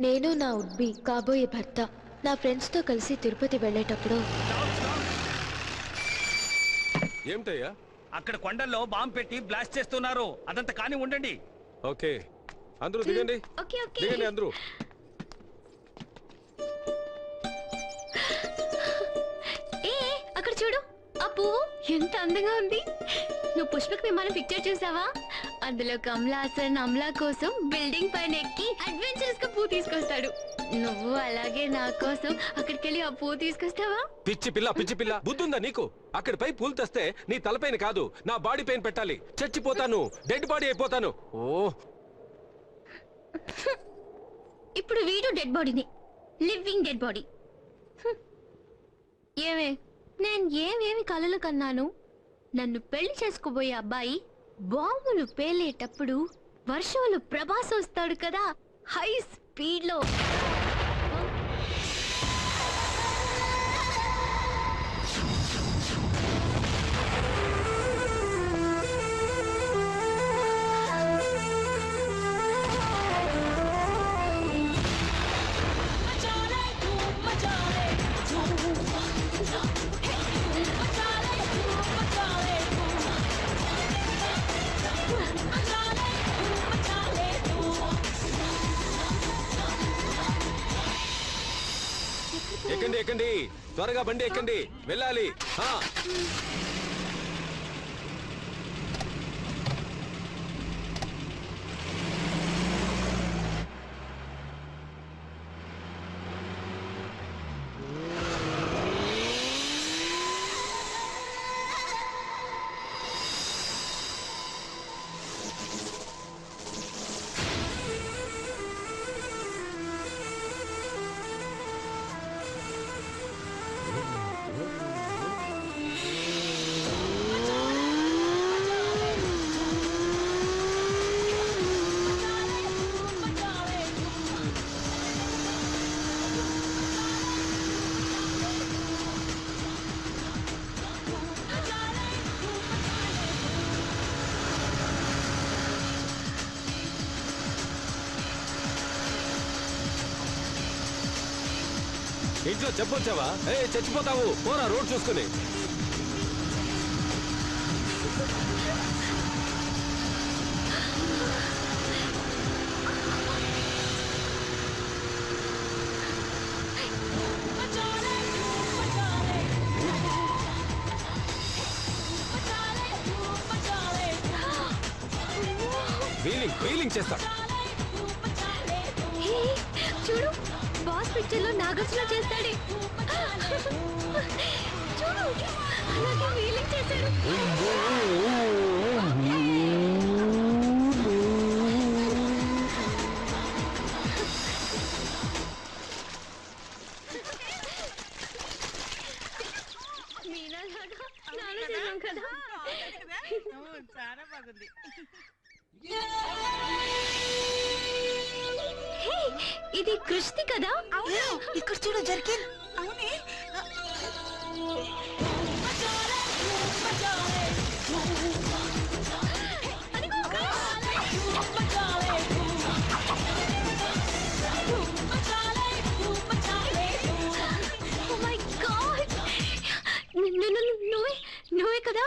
నేను నా ఉడ్బి కాబోయే భర్త నా ఫ్రెండ్స్ తో కలిసి తిరుపతి వెళ్ళేటప్పుడు ఏమిటయ్యా అక్కడ కొండల్లో బాంబు పెట్టి బ్లాస్ట్ చేస్తున్నారు. అదంతా కానీ ఉండండి. ఓకే అందరూ దిగండి. దిగండి అందరూ. అక్కడ చూడు, ఆ పువ్వు ఎంత అందంగా ఉంది. నువ్వు పుష్పక విమానం పిక్చర్ చూసావా? అందులో కమలాసన్ అమలా కోసం బిల్డింగ్ పైన ఎక్కి అడ్వెంచరస్ గా పువ్వు తీసుకొస్తాడు. నువ్వు అలాగే నా కోసం అక్కడికి వెళ్ళి ఆ పువ్వు తీసుకొస్తావా? పిచ్చి పిల్ల బుద్ధుందా నీకు? అక్కడిపై పూలు తెస్తే నీ తలపైన కాదు నా బాడీ పైన పెట్టాలి. చచ్చిపోతాను, డెడ్ బాడీ అయిపోతాను. ఓ ఇప్పుడు వీడు డెడ్ బాడీని, లివింగ్ డెడ్ బాడీ. ఏమే, నేను ఏమేమి కలలు కన్నాను. నన్ను పెళ్లి చేసుకోబోయే అబ్బాయి బాంబులు పేలేటప్పుడు వర్షంలో ప్రభాస్ వస్తాడు కదా, హై స్పీడ్ లో. ఎక్కండి ఎక్కండి, త్వరగా బండి ఎక్కండి, వెళ్ళాలి. ఇంట్లో చెప్పొచ్చావా? చచ్చిపోతావు, పోరా రోడ్ చూసుకుని. వీలింగ్ చేస్తా. చూడు, బాస్ పిక్చర్ లో నాగార్జున చేస్తాడే. చూడు, అలాగే వీలింగ్ చేశాడు. చాలా బాగుంది. ఇది కృష్ణి కదా? ఇక్కడ చూడు జర్కిన్. అవునే, నువ్వే కదా?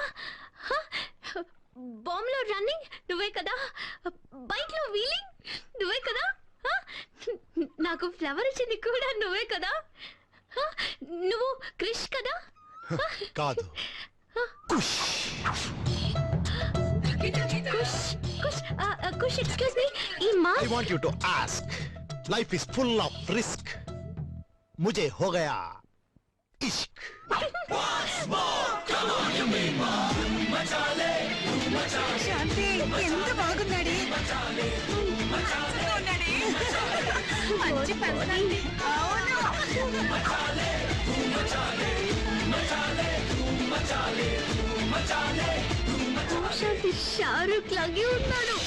బాంబ్ లో రన్నింగ్ నువ్వే కదా? బైక్ లో వీలింగ్ నువ్వే కదా? నాకు ఫ్లవర్ ఇచ్చింది కూడా నువ్వే కదా? నువ్వు క్రిష్ కదా? కాదు, కుష్ ఎక్స్క్యూజ్ మీ, ఈ mask. I want you to ask. Life is full of risk. मुझे हो गया इश्क. శాంతి ఎంత బాగున్నాడు. మంచి పర్సనాలిటీ. అవును, శాంతి షారుఖ్ లాగే ఉన్నాడు.